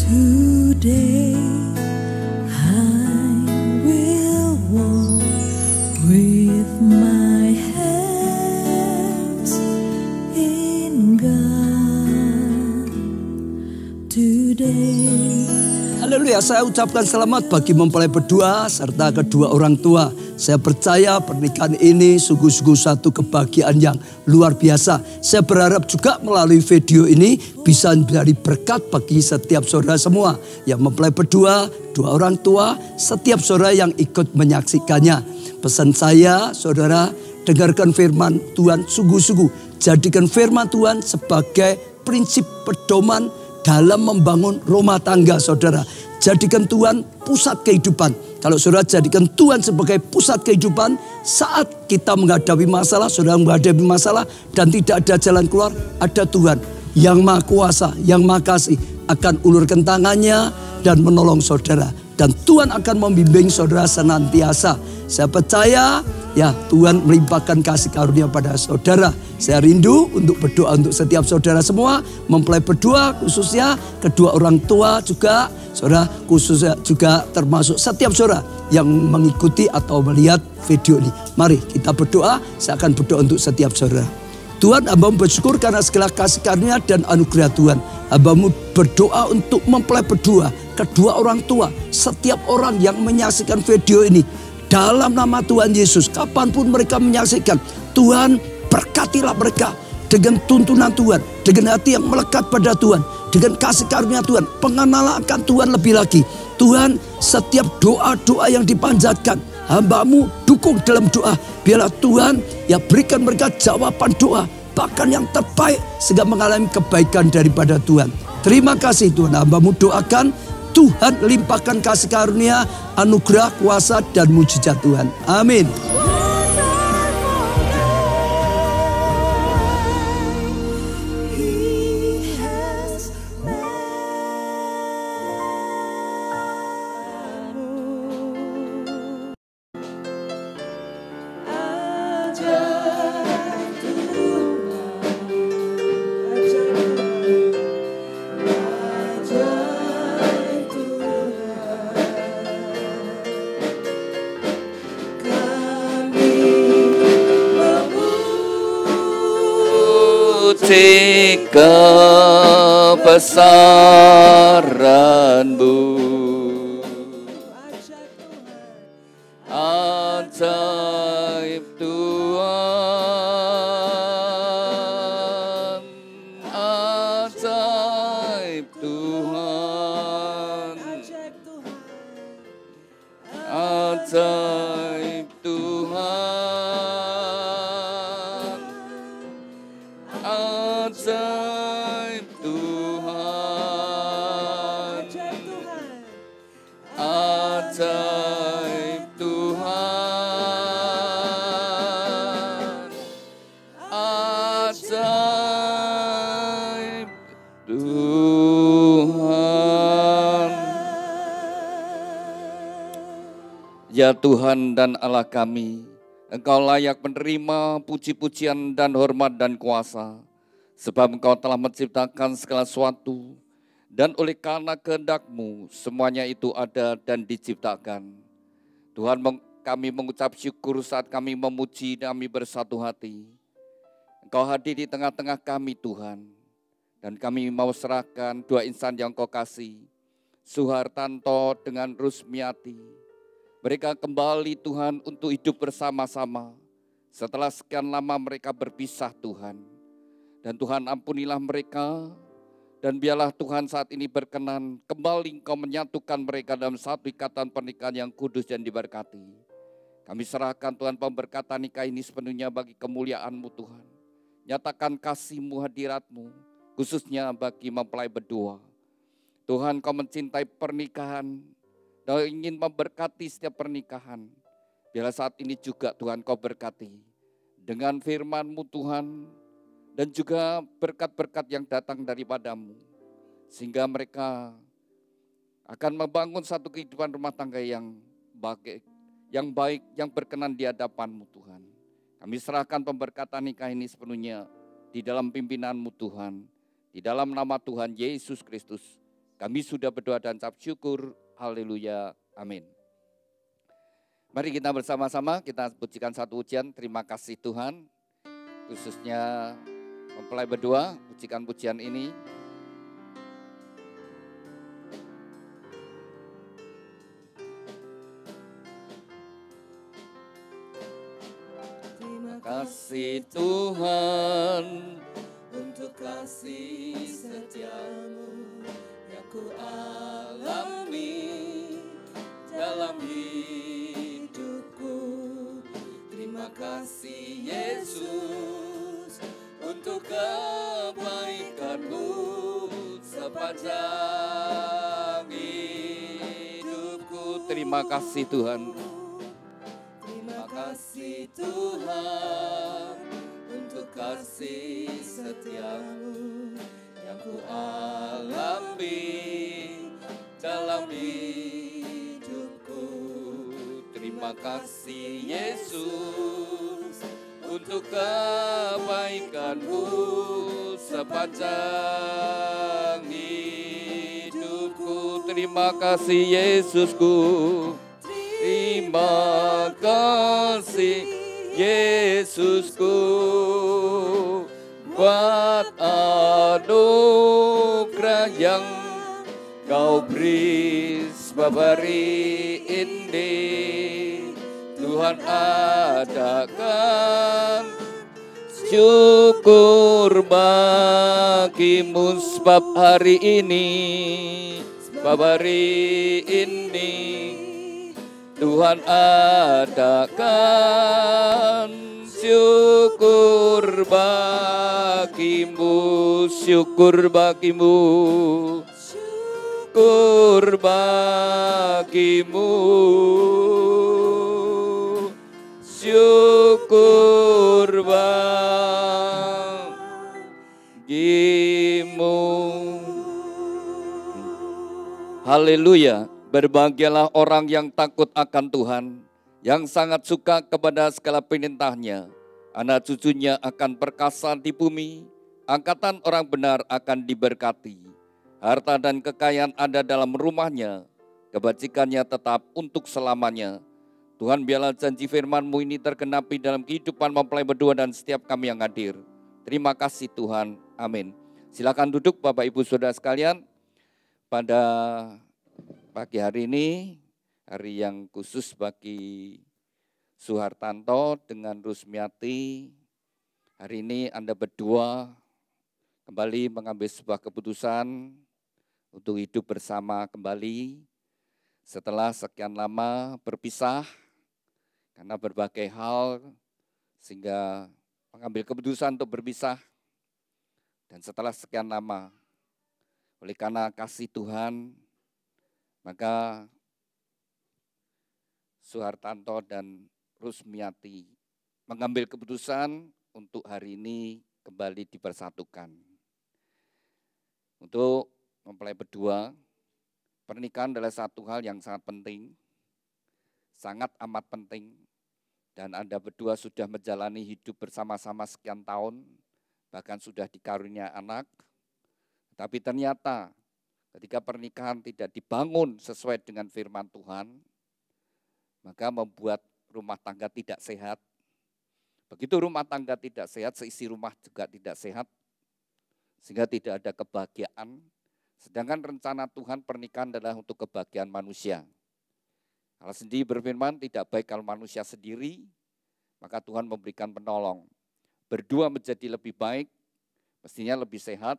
Today I will walk with my hands in God. Today. Haleluya, saya ucapkan selamat bagi mempelai berdua serta kedua orang tua. Saya percaya pernikahan ini sungguh-sungguh satu kebahagiaan yang luar biasa. Saya berharap juga melalui video ini bisa menjadi berkat bagi setiap saudara semua yang mempelai berdua, dua orang tua, setiap saudara yang ikut menyaksikannya. Pesan saya, saudara, dengarkan firman Tuhan sungguh-sungguh. Jadikan firman Tuhan sebagai prinsip pedoman dalam membangun rumah tangga saudara. Jadikan Tuhan pusat kehidupan. Kalau saudara jadikan Tuhan sebagai pusat kehidupan, saat kita menghadapi masalah, saudara menghadapi masalah dan tidak ada jalan keluar, ada Tuhan yang Maha Kuasa, yang Maha Kasih akan ulurkan tangannya dan menolong saudara. Dan Tuhan akan membimbing saudara senantiasa. Saya percaya ya Tuhan melimpahkan kasih karunia pada saudara. Saya rindu untuk berdoa untuk setiap saudara semua. Mempelai berdua khususnya, kedua orang tua juga. Saudara khususnya juga termasuk setiap saudara yang mengikuti atau melihat video ini. Mari kita berdoa, saya akan berdoa untuk setiap saudara. Tuhan, hamba-Mu bersyukur karena segala kasih karunia dan anugerah Tuhan. Hamba-Mu berdoa untuk mempelai berdua, kedua orang tua, setiap orang yang menyaksikan video ini. Dalam nama Tuhan Yesus, kapanpun mereka menyaksikan, Tuhan berkatilah mereka dengan tuntunan Tuhan, dengan hati yang melekat pada Tuhan, dengan kasih karunia Tuhan, pengenalan akan Tuhan lebih lagi. Tuhan, setiap doa-doa yang dipanjatkan, hamba-Mu dukung dalam doa. Biarlah Tuhan ya berikan mereka jawaban doa, bahkan yang terbaik sehingga mengalami kebaikan daripada Tuhan. Terima kasih Tuhan, hamba-Mu doakan Tuhan limpahkan kasih karunia, anugerah, kuasa dan mujizat Tuhan. Amin. Kebesaran-Mu, ajaib Tuhan, ajaib Tuhan, ajaib Tuhan, ajaib Tuhan, ajaib Tuhan, ajaib Tuhan. Ya Tuhan dan Allah kami, Engkau layak menerima puji-pujian dan hormat dan kuasa. Sebab Engkau telah menciptakan segala sesuatu, dan oleh karena kehendak-Mu semuanya itu ada dan diciptakan. Tuhan, kami mengucap syukur saat kami memuji dan kami bersatu hati. Engkau hadir di tengah-tengah kami Tuhan, dan kami mau serahkan dua insan yang Engkau kasih, Suhartanto dengan Rusmiati. Mereka kembali Tuhan untuk hidup bersama-sama setelah sekian lama mereka berpisah Tuhan. Dan Tuhan ampunilah mereka, dan biarlah Tuhan saat ini berkenan kembali Engkau menyatukan mereka dalam satu ikatan pernikahan yang kudus dan diberkati. Kami serahkan Tuhan pemberkatan nikah ini sepenuhnya bagi kemuliaan-Mu Tuhan. Nyatakan kasih-Mu, hadirat-Mu, khususnya bagi mempelai berdua. Tuhan, Kau mencintai pernikahan dan ingin memberkati setiap pernikahan. Biarlah saat ini juga Tuhan Kau berkati dengan firman-Mu Tuhan, dan juga berkat-berkat yang datang daripada-Mu, sehingga mereka akan membangun satu kehidupan rumah tangga yang baik, yang berkenan di hadapan-Mu Tuhan. Kami serahkan pemberkatan nikah ini sepenuhnya di dalam pimpinan-Mu Tuhan, di dalam nama Tuhan Yesus Kristus Kami sudah berdoa dan ucap syukur. Haleluya. Amin. Mari kita bersama-sama kita pujikan satu pujian. Terima kasih Tuhan. Khususnya mempelai berdua, pujikan pujian ini. Terima kasih Tuhan untuk kasih setiamu yang ku alami dalam hidupku. Terima kasih Yesus untuk kebaikanmu sepanjang hidupku. Terima kasih Tuhan. Terima kasih Tuhan untuk kasih setiamu yang ku alami dalam hidupku. Terima kasih Yesus untuk kebaikanmu sepanjang hidupku. Terima kasih Yesusku. Terima kasih Yesusku buat anugerah yang Kau beri sebab hari ini Tuhan adakan syukur bagimu sebab hari ini Tuhan adakan syukur bagimu, syukur bagimu, syukur bagimu, syukur bagimu. Haleluya. Berbahagialah orang yang takut akan Tuhan, yang sangat suka kepada segala perintahnya. Anak cucunya akan perkasa di bumi, angkatan orang benar akan diberkati. Harta dan kekayaan ada dalam rumahnya, kebajikannya tetap untuk selamanya. Tuhan, biarlah janji firman-Mu ini tergenapi dalam kehidupan mempelai berdua dan setiap kami yang hadir. Terima kasih Tuhan, amin. Silakan duduk Bapak Ibu Saudara sekalian. Pada pagi hari ini, hari yang khusus bagi Suhartanto dengan Rusmiati. Hari ini Anda berdua kembali mengambil sebuah keputusan untuk hidup bersama kembali setelah sekian lama berpisah karena berbagai hal, sehingga mengambil keputusan untuk berpisah. Dan setelah sekian lama, oleh karena kasih Tuhan, maka Suhartanto dan Rusmiati mengambil keputusan untuk hari ini kembali dipersatukan. Untuk mempelai berdua, pernikahan adalah satu hal yang sangat penting, sangat amat penting. Dan Anda berdua sudah menjalani hidup bersama-sama sekian tahun, bahkan sudah dikarunia anak. Tapi ternyata ketika pernikahan tidak dibangun sesuai dengan firman Tuhan, maka membuat rumah tangga tidak sehat. Begitu rumah tangga tidak sehat, seisi rumah juga tidak sehat, sehingga tidak ada kebahagiaan. Sedangkan rencana Tuhan pernikahan adalah untuk kebahagiaan manusia. Allah sendiri berfirman, tidak baik kalau manusia sendiri, maka Tuhan memberikan penolong. Berdua menjadi lebih baik, mestinya lebih sehat,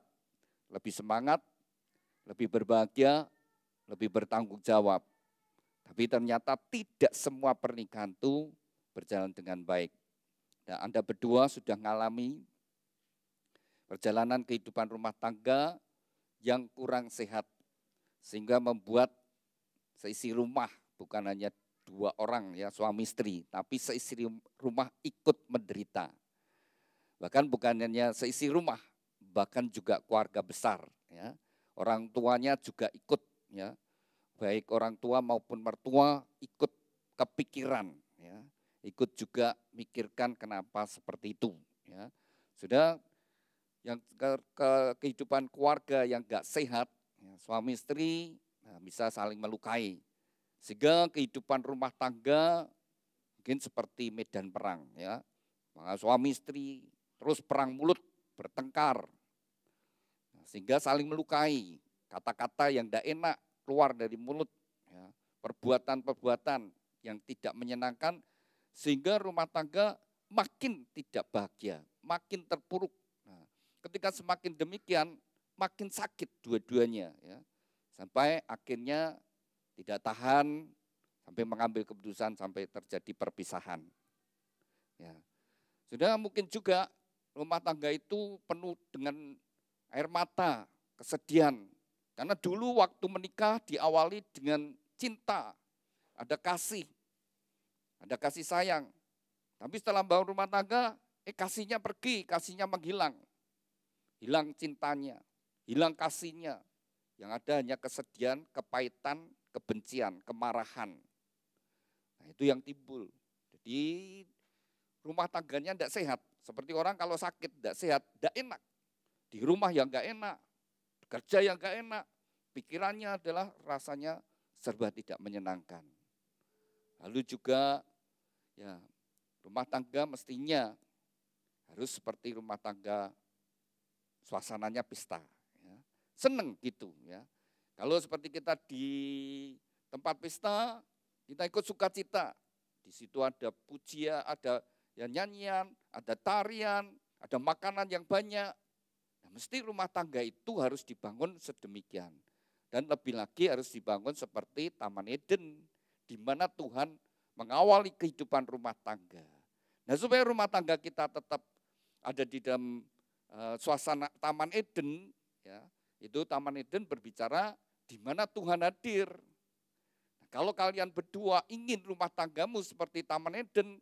lebih semangat, lebih berbahagia, lebih bertanggung jawab. Tapi ternyata tidak semua pernikahan itu berjalan dengan baik. Dan Anda berdua sudah mengalami perjalanan kehidupan rumah tangga yang kurang sehat, sehingga membuat seisi rumah, bukan hanya dua orang ya suami istri, tapi seisi rumah ikut menderita. Bahkan bukan hanya seisi rumah, bahkan juga keluarga besar ya. Orang tuanya juga ikut ya, baik orang tua maupun mertua ikut kepikiran ya, ikut juga mikirkan kenapa seperti itu ya. Sudah yang kehidupan keluarga yang enggak sehat Ya, suami istri bisa saling melukai. Sehingga kehidupan rumah tangga mungkin seperti medan perang. Ya. Maka suami istri terus perang mulut, bertengkar. Sehingga saling melukai. Kata-kata yang tidak enak keluar dari mulut. Ya. Perbuatan-perbuatan yang tidak menyenangkan. Sehingga rumah tangga makin tidak bahagia, makin terpuruk. Nah, ketika semakin demikian, makin sakit dua-duanya. Ya. Sampai akhirnya tidak tahan, sampai mengambil keputusan, sampai terjadi perpisahan. Ya. Sudah mungkin juga rumah tangga itu penuh dengan air mata, kesedihan. Karena dulu waktu menikah diawali dengan cinta, ada kasih sayang. Tapi setelah bangun rumah tangga, kasihnya pergi, kasihnya menghilang. Hilang cintanya, hilang kasihnya. Yang ada hanya kesedihan, kepahitan, kebencian, kemarahan. Nah, itu yang timbul. Jadi rumah tangganya tidak sehat. Seperti orang kalau sakit tidak sehat, tidak enak. Di rumah yang tidak enak, kerja yang tidak enak. Pikirannya adalah rasanya serba tidak menyenangkan. Lalu juga ya rumah tangga mestinya harus seperti rumah tangga suasananya pesta. Ya. Seneng gitu ya. Kalau seperti kita di tempat pesta, kita ikut sukacita. Di situ ada pujian, ada ya nyanyian, ada tarian, ada makanan yang banyak. Nah, mesti rumah tangga itu harus dibangun sedemikian. Dan lebih lagi harus dibangun seperti Taman Eden, di mana Tuhan mengawali kehidupan rumah tangga. Nah, supaya rumah tangga kita tetap ada di dalam suasana Taman Eden, ya, itu Taman Eden berbicara di mana Tuhan hadir. Nah, kalau kalian berdua ingin rumah tanggamu seperti Taman Eden,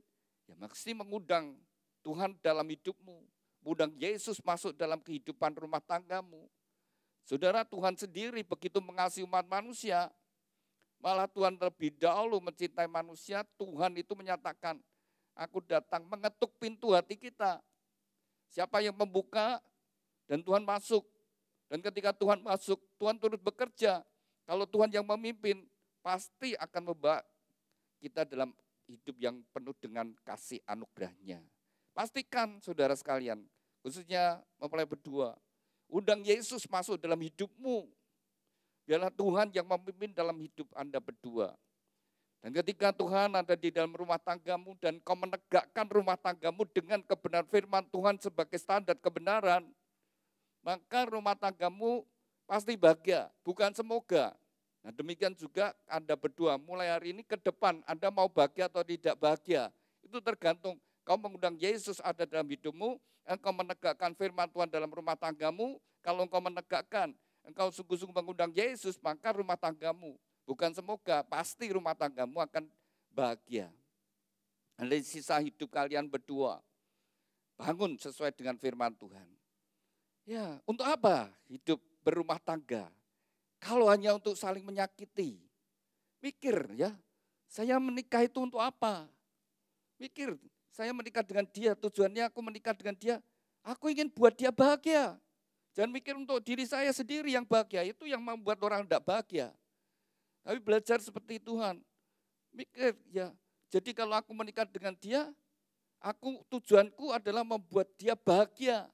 ya mesti mengundang Tuhan dalam hidupmu, mengundang Yesus masuk dalam kehidupan rumah tanggamu. Saudara, Tuhan sendiri begitu mengasihi umat manusia, malah Tuhan terlebih dahulu mencintai manusia. Tuhan itu menyatakan, aku datang mengetuk pintu hati kita. Siapa yang membuka dan Tuhan masuk. Dan ketika Tuhan masuk, Tuhan turut bekerja. Kalau Tuhan yang memimpin, pasti akan membawa kita dalam hidup yang penuh dengan kasih anugerahnya. Pastikan saudara sekalian, khususnya mempelai berdua, undang Yesus masuk dalam hidupmu. Biarlah Tuhan yang memimpin dalam hidup Anda berdua. Dan ketika Tuhan ada di dalam rumah tanggamu dan kau menegakkan rumah tanggamu dengan kebenaran firman Tuhan sebagai standar kebenaran, maka rumah tanggamu pasti bahagia, bukan semoga. Nah, demikian juga Anda berdua, mulai hari ini ke depan Anda mau bahagia atau tidak bahagia. Itu tergantung kau mengundang Yesus ada dalam hidupmu, engkau menegakkan firman Tuhan dalam rumah tanggamu. Kalau engkau menegakkan, engkau sungguh-sungguh mengundang Yesus, maka rumah tanggamu, bukan semoga, pasti rumah tanggamu akan bahagia. Dari sisa hidup kalian berdua, bangun sesuai dengan firman Tuhan. Ya, untuk apa hidup berumah tangga? Kalau hanya untuk saling menyakiti, mikir ya, saya menikah itu untuk apa? Mikir, saya menikah dengan dia, tujuannya aku menikah dengan dia, aku ingin buat dia bahagia. Jangan mikir untuk diri saya sendiri yang bahagia, itu yang membuat orang tidak bahagia. Tapi belajar seperti Tuhan, mikir ya, jadi kalau aku menikah dengan dia, tujuanku adalah membuat dia bahagia.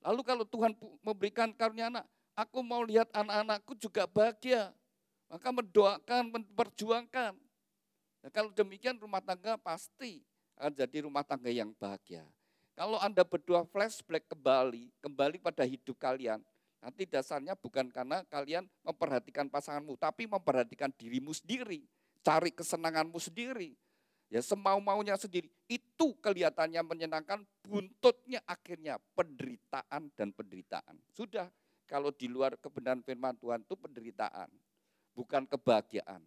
Lalu kalau Tuhan memberikan karunia anak, aku mau lihat anak-anakku juga bahagia. Maka mendoakan, memperjuangkan. Nah, kalau demikian rumah tangga pasti akan jadi rumah tangga yang bahagia. Kalau Anda berdua flashback kembali pada hidup kalian, nanti dasarnya bukan karena kalian memperhatikan pasanganmu, tapi memperhatikan dirimu sendiri, cari kesenanganmu sendiri. Ya semau-maunya sendiri, itu kelihatannya menyenangkan, buntutnya akhirnya penderitaan dan penderitaan. Sudah, kalau di luar kebenaran firman Tuhan itu penderitaan, bukan kebahagiaan.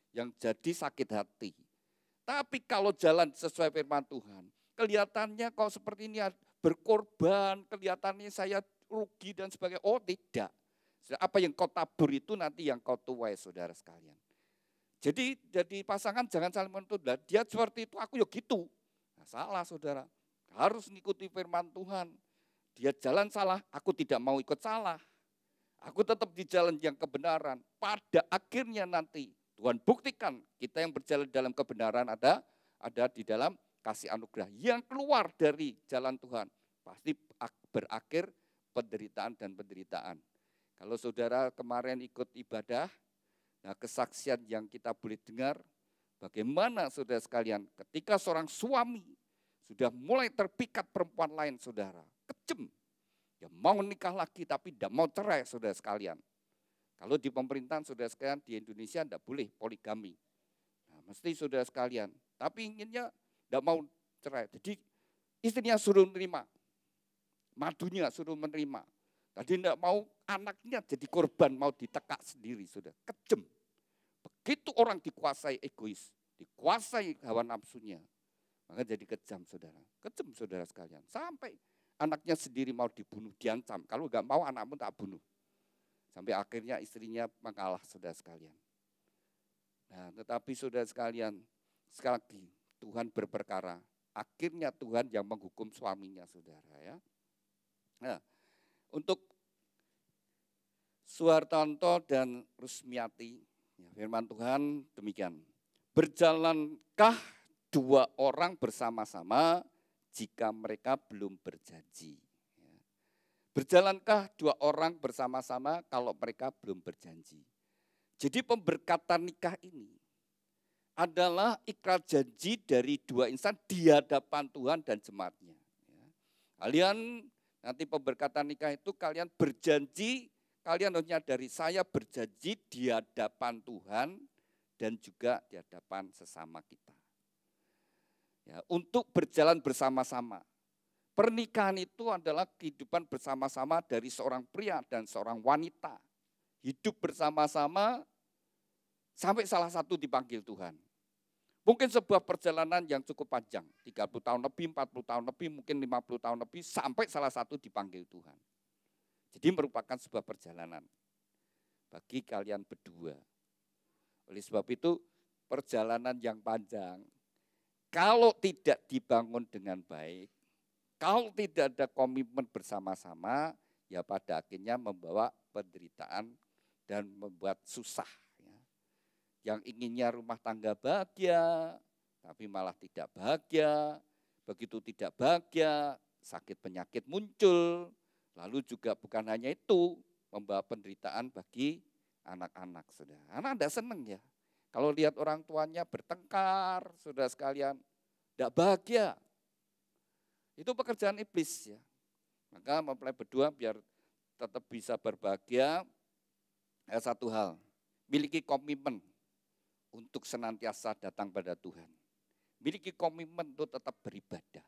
Yang jadi sakit hati. Tapi kalau jalan sesuai firman Tuhan, kelihatannya kok seperti ini berkorban, kelihatannya saya rugi dan sebagainya. Oh tidak, apa yang kau tabur itu nanti yang kau tuai saudara sekalian. Jadi pasangan jangan saling menuntut, dia seperti itu, aku ya gitu. Nah, salah saudara, harus mengikuti firman Tuhan. Dia jalan salah, aku tidak mau ikut salah. Aku tetap di jalan yang kebenaran. Pada akhirnya nanti Tuhan buktikan kita yang berjalan dalam kebenaran ada di dalam kasih anugerah. Yang keluar dari jalan Tuhan pasti berakhir penderitaan dan penderitaan. Kalau saudara kemarin ikut ibadah, nah kesaksian yang kita boleh dengar, bagaimana saudara sekalian ketika seorang suami sudah mulai terpikat perempuan lain saudara, kejem. Ya mau nikah lagi tapi tidak mau cerai saudara sekalian. Kalau di pemerintahan saudara sekalian di Indonesia tidak boleh poligami. Nah, mesti saudara sekalian, tapi inginnya tidak mau cerai. Jadi istrinya suruh menerima, madunya suruh menerima. Tadi tidak mau anaknya jadi korban, mau ditekak sendiri saudara. Kejem. Begitu orang dikuasai egois, dikuasai hawa nafsunya, maka jadi kejam saudara. Kejam saudara sekalian. Sampai anaknya sendiri mau dibunuh, diancam. Kalau enggak mau anakmu tak bunuh. Sampai akhirnya istrinya mengalah saudara sekalian. Nah tetapi saudara sekalian, sekali lagi Tuhan berperkara. Akhirnya Tuhan yang menghukum suaminya saudara ya. Nah untuk Suhartanto dan Rusmiati, ya, firman Tuhan demikian. Berjalankah dua orang bersama-sama jika mereka belum berjanji? Berjalankah dua orang bersama-sama kalau mereka belum berjanji? Jadi pemberkatan nikah ini adalah ikrar janji dari dua insan di hadapan Tuhan dan jemaatnya. Kalian nanti pemberkatan nikah itu kalian berjanji, kalian harusnya dari saya berjanji di hadapan Tuhan dan juga di hadapan sesama kita. Ya, untuk berjalan bersama-sama. Pernikahan itu adalah kehidupan bersama-sama dari seorang pria dan seorang wanita. Hidup bersama-sama sampai salah satu dipanggil Tuhan. Mungkin sebuah perjalanan yang cukup panjang, 30 tahun lebih, 40 tahun lebih, mungkin 50 tahun lebih, sampai salah satu dipanggil Tuhan. Jadi merupakan sebuah perjalanan bagi kalian berdua. Oleh sebab itu perjalanan yang panjang, kalau tidak dibangun dengan baik, kalau tidak ada komitmen bersama-sama, ya pada akhirnya membawa penderitaan dan membuat susah. Ya. Yang inginnya rumah tangga bahagia, tapi malah tidak bahagia. Begitu tidak bahagia, sakit penyakit muncul. Lalu juga bukan hanya itu, membawa penderitaan bagi anak-anak. Saudara. Anak tidak senang ya. Kalau lihat orang tuanya bertengkar, saudara sekalian, tidak bahagia. Itu pekerjaan iblis ya. Maka mempelai berdua biar tetap bisa berbahagia, satu hal, miliki komitmen untuk senantiasa datang pada Tuhan. Miliki komitmen untuk tetap beribadah.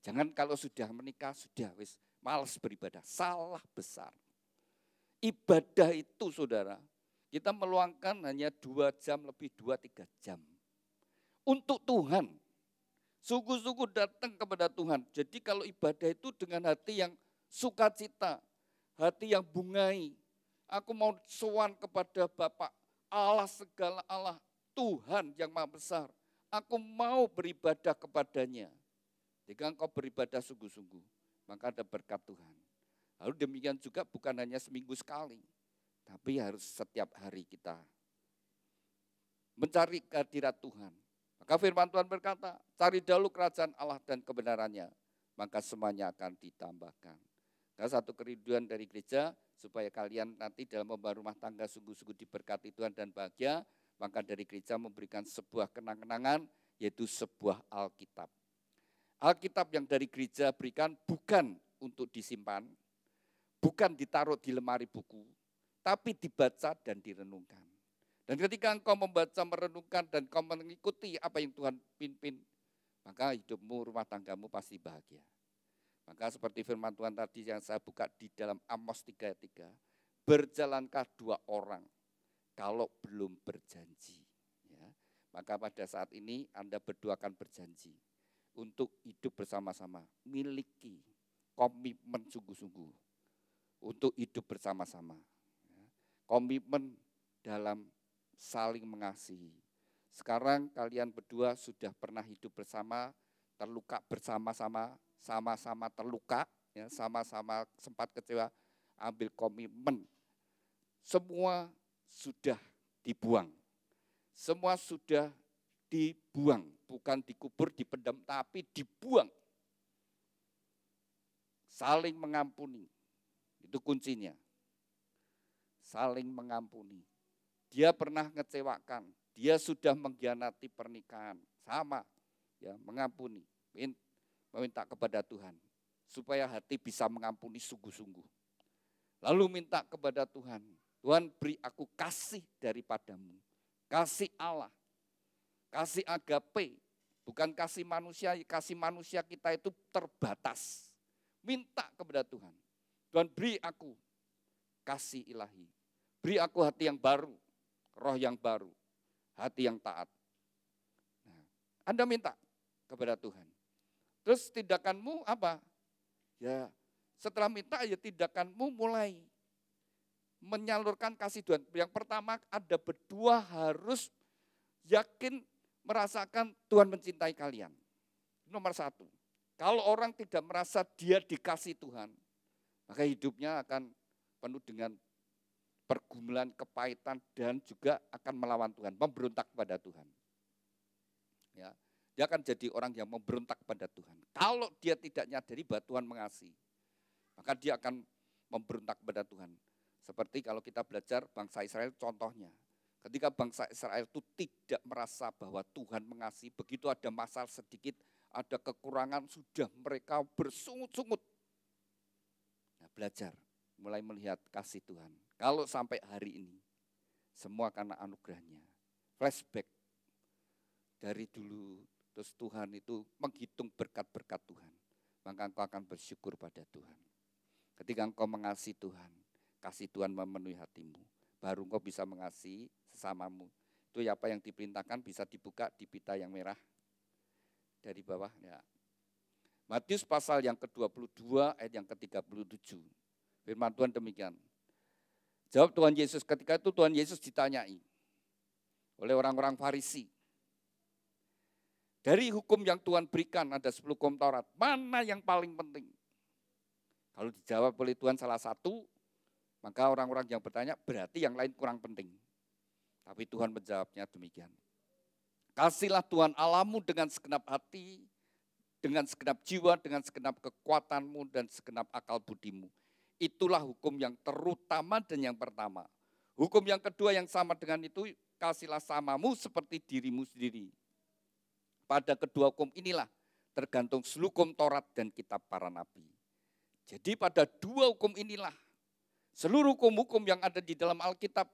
Jangan kalau sudah menikah, sudah wis malas beribadah. Salah besar. Ibadah itu saudara, kita meluangkan hanya 2 jam lebih 2-3 jam. Untuk Tuhan. Sungguh-sungguh datang kepada Tuhan. Jadi kalau ibadah itu dengan hati yang sukacita, hati yang bungai. Aku mau sowan kepada Bapa Allah segala Allah, Tuhan yang Maha Besar. Aku mau beribadah kepadanya. Jika engkau beribadah sungguh-sungguh, maka ada berkat Tuhan. Lalu demikian juga bukan hanya seminggu sekali, tapi harus setiap hari kita mencari kehadirat Tuhan. Maka firman Tuhan berkata, cari dahulu kerajaan Allah dan kebenarannya, maka semuanya akan ditambahkan. Nah, satu kerinduan dari gereja, supaya kalian nanti dalam membangun rumah tangga sungguh-sungguh diberkati Tuhan dan bahagia, maka dari gereja memberikan sebuah kenang-kenangan, yaitu sebuah Alkitab. Alkitab yang dari gereja berikan bukan untuk disimpan, bukan ditaruh di lemari buku, tapi dibaca dan direnungkan. Dan ketika engkau membaca, merenungkan, dan engkau mengikuti apa yang Tuhan pimpin, maka hidupmu, rumah tanggamu pasti bahagia. Maka seperti firman Tuhan tadi yang saya buka di dalam Amos 3:3, berjalankah 2 orang kalau belum berjanji. Ya, maka pada saat ini Anda berdua akan berjanji untuk hidup bersama-sama, miliki komitmen sungguh-sungguh untuk hidup bersama-sama. Ya, komitmen dalam saling mengasihi. Sekarang kalian berdua sudah pernah hidup bersama, terluka bersama-sama, sama-sama terluka, ya, sama-sama sempat kecewa, ambil komitmen semua sudah dibuang. Semua sudah dibuang, bukan dikubur, dipendam, tapi dibuang. Saling mengampuni, itu kuncinya. Saling mengampuni. Dia pernah ngecewakan, dia sudah mengkhianati pernikahan, sama, ya, mengampuni, meminta kepada Tuhan supaya hati bisa mengampuni sungguh-sungguh. Lalu minta kepada Tuhan, Tuhan beri aku kasih daripadamu, kasih Allah, kasih agape, bukan kasih manusia kita itu terbatas. Minta kepada Tuhan, Tuhan beri aku kasih ilahi, beri aku hati yang baru, roh yang baru, hati yang taat. Nah, Anda minta kepada Tuhan. Terus tindakanmu apa? Ya, setelah minta ya tindakanmu mulai menyalurkan kasih Tuhan. Yang pertama ada berdua harus yakin merasakan Tuhan mencintai kalian. Nomor satu, kalau orang tidak merasa dia dikasih Tuhan, maka hidupnya akan penuh dengan pergumulan, kepahitan, dan juga akan melawan Tuhan, memberontak kepada Tuhan. Ya, dia akan jadi orang yang memberontak kepada Tuhan. Kalau dia tidak nyadari bahwa Tuhan mengasihi, maka dia akan memberontak kepada Tuhan. Seperti kalau kita belajar bangsa Israel contohnya. Ketika bangsa Israel itu tidak merasa bahwa Tuhan mengasihi, begitu ada masalah sedikit, ada kekurangan, sudah mereka bersungut-sungut. Nah, belajar, mulai melihat kasih Tuhan. Kalau sampai hari ini, semua karena anugerahnya. Flashback dari dulu, terus Tuhan itu menghitung berkat-berkat Tuhan. Maka engkau akan bersyukur pada Tuhan. Ketika engkau mengasihi Tuhan, kasih Tuhan memenuhi hatimu, baru engkau bisa mengasihi sesamamu. Itu apa yang diperintahkan bisa dibuka di pita yang merah dari bawah. Ya. Matius pasal yang ke-22 ayat yang ke-37. Firman Tuhan demikian. Jawab Tuhan Yesus, ketika itu Tuhan Yesus ditanyai oleh orang-orang Farisi. Dari hukum yang Tuhan berikan ada 10 hukum Taurat, mana yang paling penting? Kalau dijawab oleh Tuhan salah satu, maka orang-orang yang bertanya berarti yang lain kurang penting. Tapi Tuhan menjawabnya demikian. Kasihlah Tuhan Allahmu dengan segenap hati, dengan segenap jiwa, dengan segenap kekuatanmu, dan segenap akal budimu. Itulah hukum yang terutama dan yang pertama. Hukum yang kedua yang sama dengan itu, kasihlah samamu seperti dirimu sendiri. Pada kedua hukum inilah tergantung seluruh hukum Taurat dan kitab para nabi. Jadi pada dua hukum inilah, seluruh hukum-hukum yang ada di dalam Alkitab,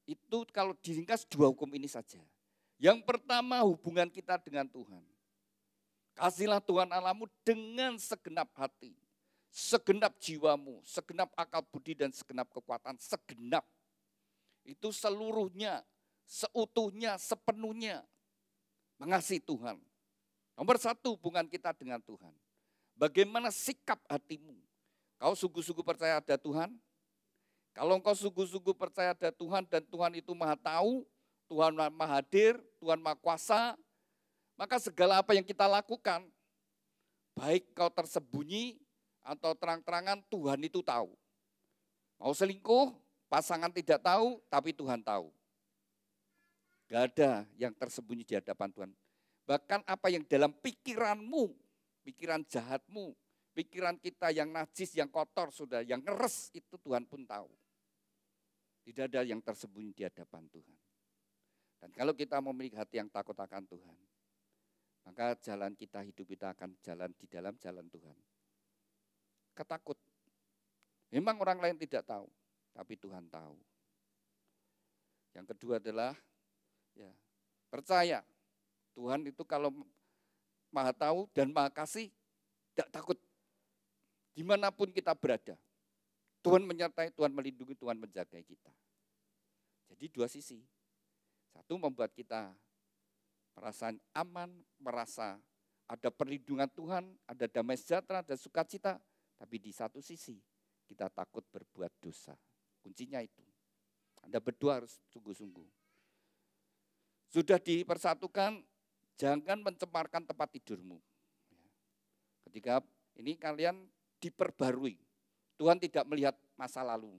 itu kalau diringkas dua hukum ini saja. Yang pertama hubungan kita dengan Tuhan. Kasihlah Tuhan Allahmu dengan segenap hati, segenap jiwamu, segenap akal budi dan segenap kekuatan, segenap. Itu seluruhnya, seutuhnya, sepenuhnya mengasihi Tuhan. Nomor satu hubungan kita dengan Tuhan. Bagaimana sikap hatimu? Kau sungguh-sungguh percaya ada Tuhan? Kalau engkau sungguh-sungguh percaya ada Tuhan dan Tuhan itu maha tahu, Tuhan maha hadir, Tuhan maha kuasa, maka segala apa yang kita lakukan, baik kau tersembunyi atau terang-terangan, Tuhan itu tahu. Mau selingkuh, pasangan tidak tahu, tapi Tuhan tahu. Gak ada yang tersembunyi di hadapan Tuhan. Bahkan apa yang dalam pikiranmu, pikiran jahatmu, pikiran kita yang najis, yang kotor, sudah yang ngeres, itu Tuhan pun tahu. Tidak ada yang tersembunyi di hadapan Tuhan. Dan kalau kita memiliki hati yang takut akan Tuhan, maka jalan kita, hidup kita akan jalan di dalam jalan Tuhan. Ketakut. Memang orang lain tidak tahu, tapi Tuhan tahu. Yang kedua adalah ya, percaya. Tuhan itu kalau maha tahu dan maha kasih, tidak takut. Dimanapun kita berada, Tuhan menyertai, Tuhan melindungi, Tuhan menjaga kita. Jadi dua sisi. Satu membuat kita merasa aman, merasa ada perlindungan Tuhan, ada damai sejahtera, ada sukacita. Tapi di satu sisi kita takut berbuat dosa. Kuncinya itu. Anda berdua harus sungguh-sungguh. Sudah dipersatukan, jangan mencemarkan tempat tidurmu. Ketika ini kalian diperbarui, Tuhan tidak melihat masa lalu.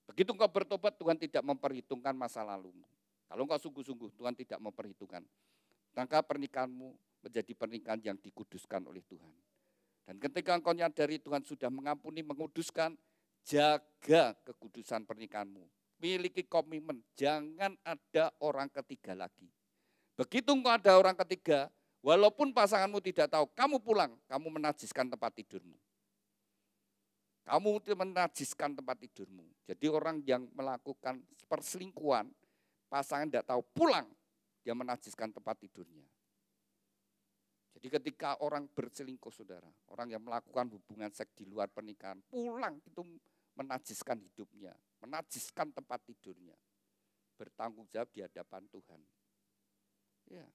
Begitu engkau bertobat, Tuhan tidak memperhitungkan masa lalumu. Kalau engkau sungguh-sungguh, Tuhan tidak memperhitungkan. Maka pernikahanmu menjadi pernikahan yang dikuduskan oleh Tuhan. Dan ketika engkau nyadari Tuhan sudah mengampuni, menguduskan, jaga kekudusan pernikahanmu. Miliki komitmen, jangan ada orang ketiga lagi. Begitu engkau ada orang ketiga, walaupun pasanganmu tidak tahu, kamu pulang, kamu menajiskan tempat tidurmu. Kamu menajiskan tempat tidurmu. Jadi orang yang melakukan perselingkuhan, pasangan tidak tahu, pulang, dia menajiskan tempat tidurnya. Jadi ketika orang berselingkuh, saudara, orang yang melakukan hubungan seks di luar pernikahan, pulang itu menajiskan hidupnya, menajiskan tempat tidurnya. Bertanggung jawab di hadapan Tuhan. Ya.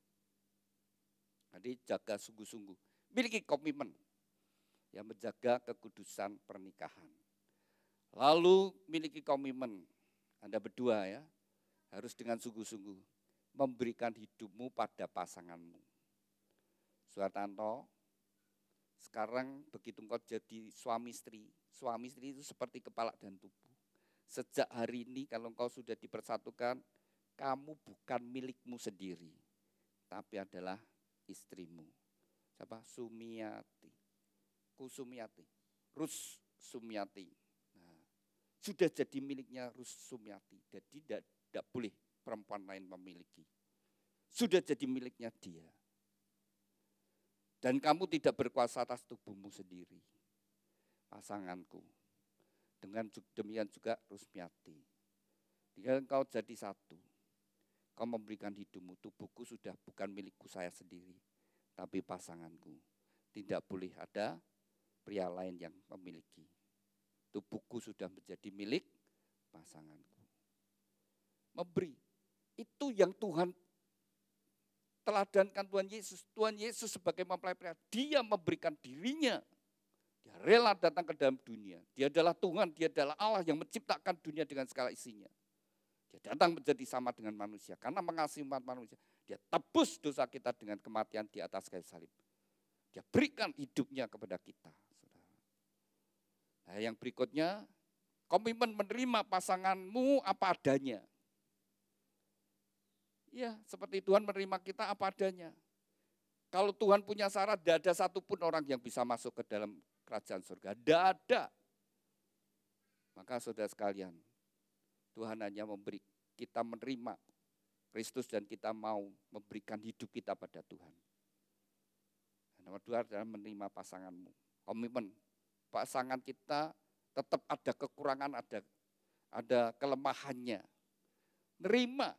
Jadi jaga sungguh-sungguh, miliki komitmen yang menjaga kekudusan pernikahan. Lalu miliki komitmen, Anda berdua ya, harus dengan sungguh-sungguh memberikan hidupmu pada pasanganmu. Suhartanto, sekarang begitu engkau jadi suami istri itu seperti kepala dan tubuh. Sejak hari ini kalau engkau sudah dipersatukan, kamu bukan milikmu sendiri, tapi adalah istrimu. Siapa? Kusumiati, Rus Sumiati. Nah, sudah jadi miliknya Rus Sumiati, jadi tidak boleh perempuan lain memiliki. Sudah jadi miliknya dia. Dan kamu tidak berkuasa atas tubuhmu sendiri, pasanganku. Demikian juga Rusmiati. Jika engkau jadi satu, kau memberikan hidupmu, tubuhku sudah bukan milikku saya sendiri, tapi pasanganku. Tidak boleh ada pria lain yang memiliki. Tubuhku sudah menjadi milik pasanganku. Memberi, itu yang Tuhan teladankan Tuhan Yesus. Tuhan Yesus sebagai mempelai pria, dia memberikan dirinya. Dia rela datang ke dalam dunia. Dia adalah Tuhan, dia adalah Allah yang menciptakan dunia dengan segala isinya. Dia datang menjadi sama dengan manusia. Karena mengasihi umat manusia, dia tebus dosa kita dengan kematian di atas kayu salib. Dia berikan hidupnya kepada kita. Nah, yang berikutnya, komitmen menerima pasanganmu apa adanya. Ya, seperti Tuhan menerima kita apa adanya. Kalau Tuhan punya syarat, tidak ada satupun orang yang bisa masuk ke dalam kerajaan surga. Tidak ada. Maka saudara sekalian, Tuhan hanya memberi kita menerima Kristus dan kita mau memberikan hidup kita pada Tuhan. Nomor 2 adalah menerima pasanganmu. Komitmen. Pasangan kita tetap ada kekurangan, ada kelemahannya. Nerima.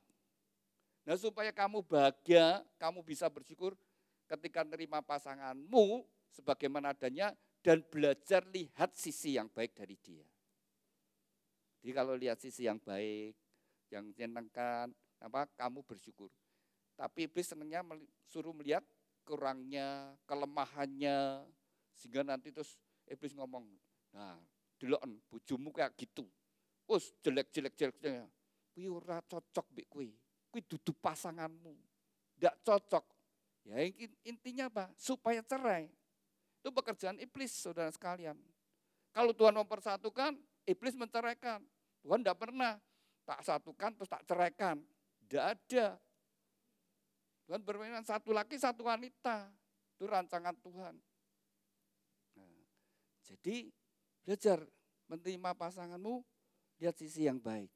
Nah, supaya kamu bahagia, kamu bisa bersyukur ketika nerima pasanganmu sebagaimana adanya dan belajar lihat sisi yang baik dari dia. Jadi kalau lihat sisi yang baik, yang menyenangkan, kamu bersyukur. Tapi iblis senangnya suruh melihat kurangnya, kelemahannya, sehingga nanti terus iblis ngomong, nah deloken bojomu kayak gitu, jelek-jelek, kuwi ora cocok mbek kuwi dudu pasanganmu, ndak cocok. Ya intinya apa? Supaya cerai. Itu pekerjaan iblis, saudara sekalian. Kalau Tuhan mempersatukan, iblis menceraikan. Tuhan tidak pernah tak satukan terus tak ceraikan. Tidak ada. Tuhan berfirman satu laki, satu wanita. Itu rancangan Tuhan. Nah, jadi belajar menerima pasanganmu, lihat sisi yang baik.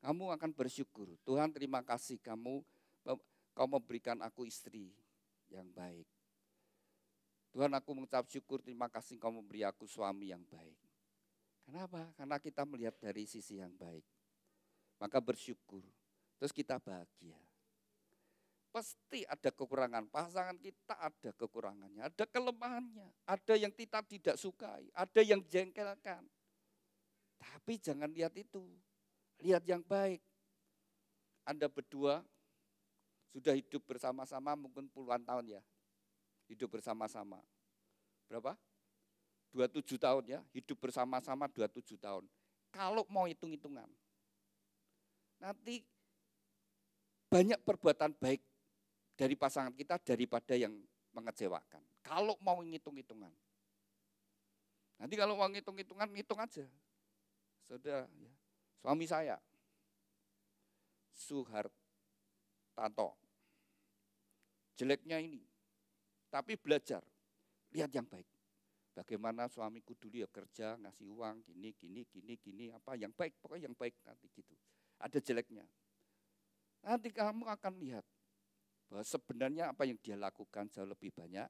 Kamu akan bersyukur. Tuhan terima kasih kau memberikan aku istri yang baik. Tuhan aku mengucap syukur, terima kasih kau memberi aku suami yang baik. Kenapa? Karena kita melihat dari sisi yang baik. Maka bersyukur, terus kita bahagia. Pasti ada kekurangan, pasangan kita ada kekurangannya, ada kelemahannya, ada yang kita tidak sukai, ada yang jengkelkan. Tapi jangan lihat itu, lihat yang baik. Anda berdua sudah hidup bersama-sama mungkin puluhan tahun ya, hidup bersama-sama. Berapa? 27 tahun ya, hidup bersama-sama 27 tahun. Kalau mau hitung-hitungan, nanti banyak perbuatan baik dari pasangan kita daripada yang mengecewakan. Kalau mau ngitung-hitungan. Nanti kalau mau ngitung-hitungan, ngitung aja. Saudara, ya. Suami saya, Suhartanto, jeleknya ini, tapi belajar, lihat yang baik. Bagaimana suamiku dulu ya kerja, ngasih uang, gini, apa yang baik, pokoknya yang baik nanti gitu. Ada jeleknya. Nanti kamu akan lihat bahwa sebenarnya apa yang dia lakukan jauh lebih banyak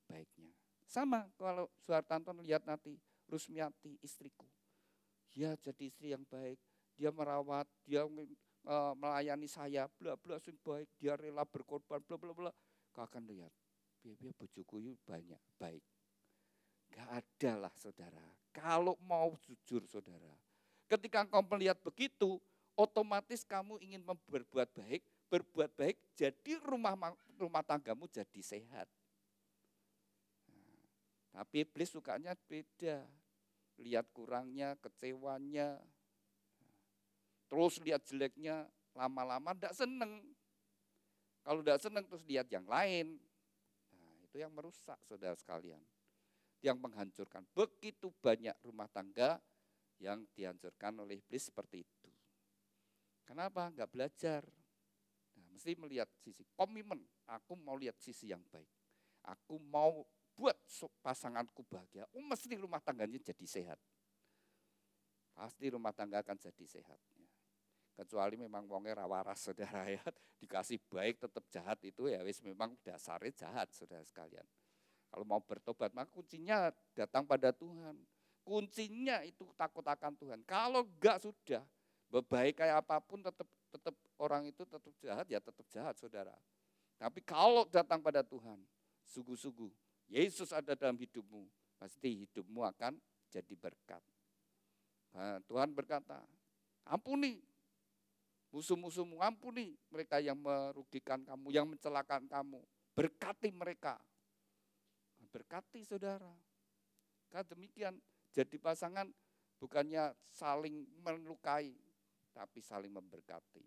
baiknya. Sama kalau Suhartanto lihat nanti Rusmiati istriku. Dia jadi istri yang baik, dia merawat, dia melayani saya, bla bla sing baik, dia rela berkorban, bla bla bla. Kau akan lihat, biar bojoku banyak baik. Gak ada lah saudara. Kalau mau jujur saudara, ketika engkau melihat begitu, otomatis kamu ingin berbuat baik, jadi rumah tanggamu jadi sehat. Nah, tapi iblis sukanya beda. Lihat kurangnya, kecewanya, terus lihat jeleknya, lama-lama tidak seneng. Kalau tidak seneng terus lihat yang lain. Nah, itu yang merusak saudara sekalian. Yang menghancurkan. Begitu banyak rumah tangga yang dihancurkan oleh iblis seperti itu. Kenapa? Enggak belajar. Nah, mesti melihat sisi komitmen. Aku mau lihat sisi yang baik. Aku mau buat pasanganku bahagia. Mesti rumah tangganya jadi sehat. Pasti rumah tangga akan jadi sehat. Kecuali memang wongnya rawaras saudara ya. Dikasih baik tetap jahat itu ya wis memang dasarnya jahat saudara sekalian. Kalau mau bertobat maka kuncinya datang pada Tuhan. Kuncinya itu takut akan Tuhan. Kalau enggak sudah, baik kayak apapun tetap orang itu tetap jahat ya tetap jahat saudara. Tapi kalau datang pada Tuhan, sungguh-sungguh Yesus ada dalam hidupmu, pasti hidupmu akan jadi berkat. Nah, Tuhan berkata, ampuni musuh-musuhmu, ampuni mereka yang merugikan kamu, yang mencelakakan kamu. Berkati mereka. Berkati saudara. Kan demikian, jadi pasangan bukannya saling melukai, tapi saling memberkati.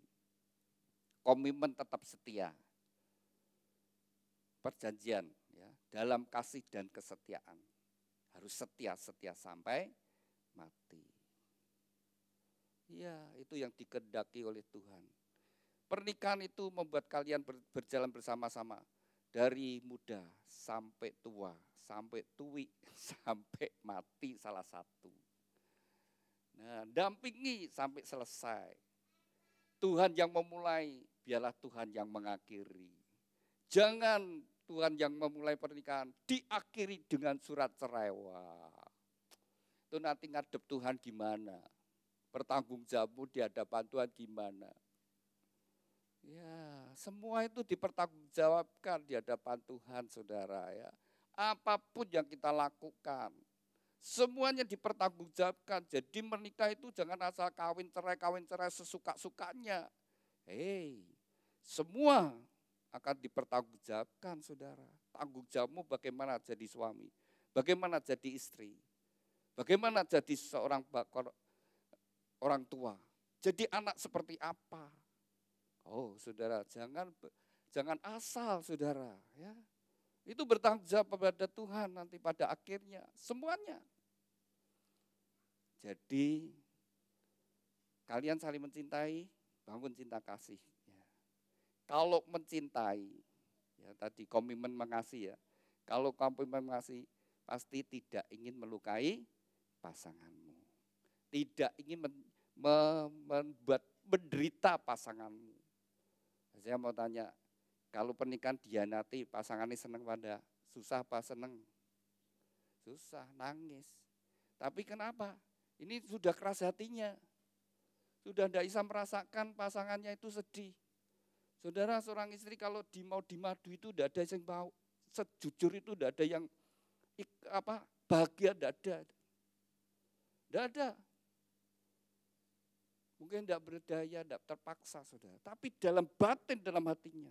Komitmen tetap setia. Perjanjian ya, dalam kasih dan kesetiaan. Harus setia sampai mati. Ya, itu yang dikehendaki oleh Tuhan. Pernikahan itu membuat kalian berjalan bersama-sama. Dari muda sampai tua, sampai tui, sampai mati salah satu. Nah, dampingi sampai selesai. Tuhan yang memulai, biarlah Tuhan yang mengakhiri. Jangan Tuhan yang memulai pernikahan diakhiri dengan surat cerai. Wah, itu nanti ngadep Tuhan gimana? Bertanggung jawab di hadapan Tuhan gimana? Ya, semua itu dipertanggungjawabkan di hadapan Tuhan, saudara ya. Apapun yang kita lakukan, semuanya dipertanggungjawabkan. Jadi menikah itu jangan asal kawin cerai sesuka-sukanya. Semua akan dipertanggungjawabkan, saudara. Tanggung jawabmu bagaimana jadi suami, bagaimana jadi istri, bagaimana jadi seorang orang tua, jadi anak seperti apa. Oh, saudara, jangan asal, saudara, ya. Itu bertanggung jawab kepada Tuhan nanti pada akhirnya semuanya. Jadi kalian saling mencintai, bangun cinta kasih. Ya. Kalau mencintai, ya tadi komitmen mengasihi ya. Kalau komitmen mengasihi, pasti tidak ingin melukai pasanganmu, tidak ingin membuat menderita pasanganmu. Saya mau tanya, kalau pernikahan dihianati, pasangannya senang pada susah apa senang? Susah, nangis. Tapi kenapa? Ini sudah keras hatinya. Sudah tidak bisa merasakan pasangannya itu sedih. Saudara, seorang istri kalau mau dimadu itu tidak ada yang mau. Sejujur itu tidak ada yang bahagia, tidak ada. Tidak ada. Mungkin tidak berdaya, tidak terpaksa, saudara. Tapi dalam batin, dalam hatinya,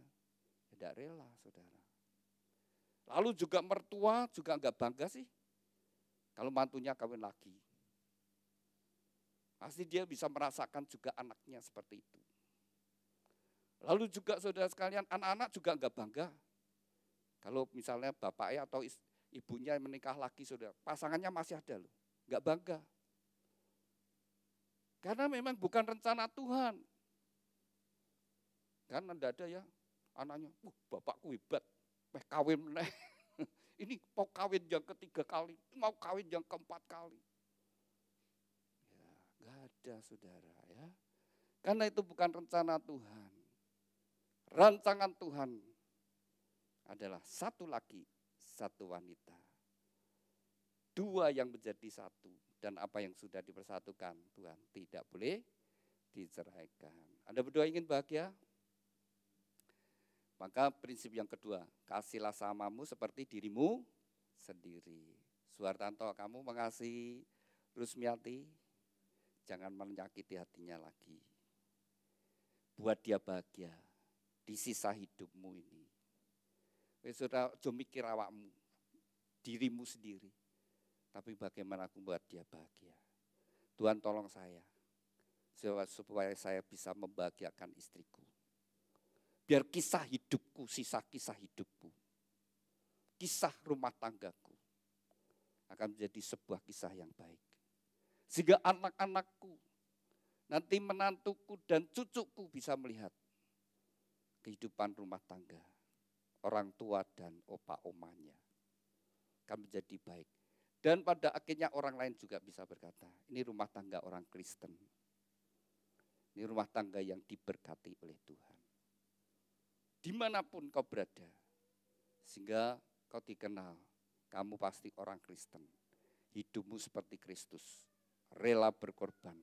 tidak rela, saudara. Lalu juga mertua juga enggak bangga sih, kalau mantunya kawin lagi. Pasti dia bisa merasakan juga anaknya seperti itu. Lalu juga saudara sekalian, anak-anak juga enggak bangga. Kalau misalnya bapaknya atau ibunya menikah lagi, saudara, pasangannya masih ada loh, enggak bangga. Karena memang bukan rencana Tuhan. Kan tidak ada ya anaknya, bapakku hebat, kawin meneh. Ini mau kawin yang ketiga kali, mau kawin yang keempat kali. Ya, enggak ada saudara ya. Karena itu bukan rencana Tuhan. Rancangan Tuhan adalah satu laki, satu wanita. Dua yang menjadi satu. Dan apa yang sudah dipersatukan Tuhan tidak boleh diceraikan. Anda berdua ingin bahagia? Maka prinsip yang kedua, kasihlah samamu seperti dirimu sendiri. Suhartanto, kamu mengasihi Rusmiati, jangan menyakiti hatinya lagi. Buat dia bahagia di sisa hidupmu ini. Saudara, jom mikir awakmu, dirimu sendiri. Tapi bagaimana aku buat dia bahagia. Tuhan tolong saya, supaya saya bisa membahagiakan istriku. Biar kisah hidupku, sisa kisah hidupku, kisah rumah tanggaku akan menjadi sebuah kisah yang baik. Sehingga anak-anakku, nanti menantuku dan cucuku bisa melihat kehidupan rumah tangga, orang tua dan opa-omanya akan menjadi baik. Dan pada akhirnya orang lain juga bisa berkata, ini rumah tangga orang Kristen. Ini rumah tangga yang diberkati oleh Tuhan. Dimanapun kau berada, sehingga kau dikenal, kamu pasti orang Kristen. Hidupmu seperti Kristus, rela berkorban,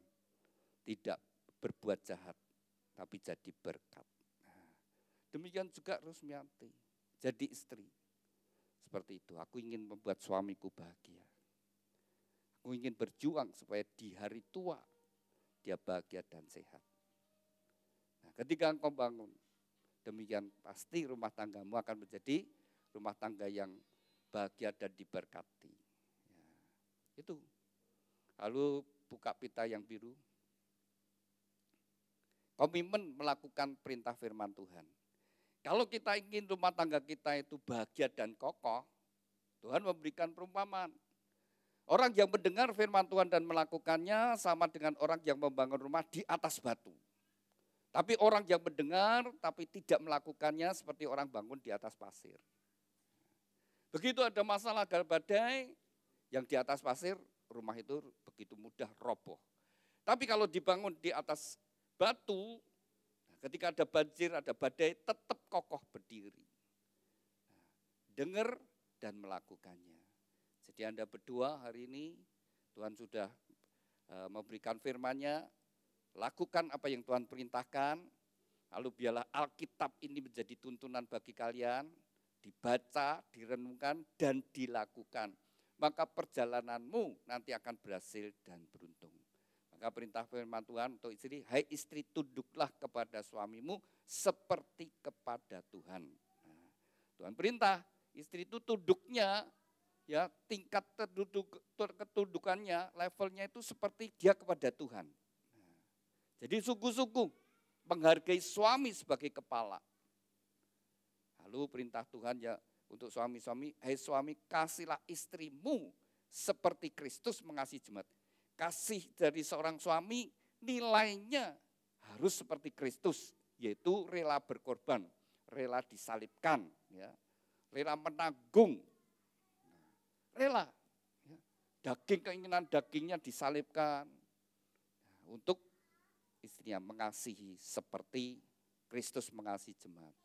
tidak berbuat jahat, tapi jadi berkat. Nah, demikian juga Rusmiati, jadi istri. Seperti itu, aku ingin membuat suamiku bahagia. Aku ingin berjuang supaya di hari tua, dia bahagia dan sehat. Nah, ketika engkau bangun, demikian pasti rumah tanggamu akan menjadi rumah tangga yang bahagia dan diberkati. Ya, itu. Lalu buka pita yang biru. Komitmen melakukan perintah firman Tuhan. Kalau kita ingin rumah tangga kita itu bahagia dan kokoh, Tuhan memberikan perumpamaan. Orang yang mendengar firman Tuhan dan melakukannya sama dengan orang yang membangun rumah di atas batu. Tapi orang yang mendengar tapi tidak melakukannya seperti orang bangun di atas pasir. Begitu ada masalah badai yang di atas pasir, rumah itu begitu mudah roboh. Tapi kalau dibangun di atas batu, ketika ada banjir, ada badai, tetap kokoh berdiri. Dengar dan melakukannya. Jadi Anda berdua hari ini, Tuhan sudah memberikan firman-Nya, lakukan apa yang Tuhan perintahkan, lalu biarlah Alkitab ini menjadi tuntunan bagi kalian, dibaca, direnungkan, dan dilakukan. Maka perjalananmu nanti akan berhasil dan beruntung. Maka perintah firman Tuhan untuk istri, hai istri tunduklah kepada suamimu seperti kepada Tuhan. Nah, Tuhan perintah, istri itu tunduknya, ya tingkat ketundukannya, levelnya itu seperti dia kepada Tuhan. Jadi sungguh-sungguh menghargai suami sebagai kepala. Lalu perintah Tuhan ya untuk suami-suami, hai suami kasihlah istrimu seperti Kristus mengasihi jemaat. Kasih dari seorang suami nilainya harus seperti Kristus, yaitu rela berkorban, rela disalibkan, ya, rela menanggung, rela, ya, keinginan dagingnya disalibkan untuk istrinya mengasihi seperti Kristus mengasihi jemaat.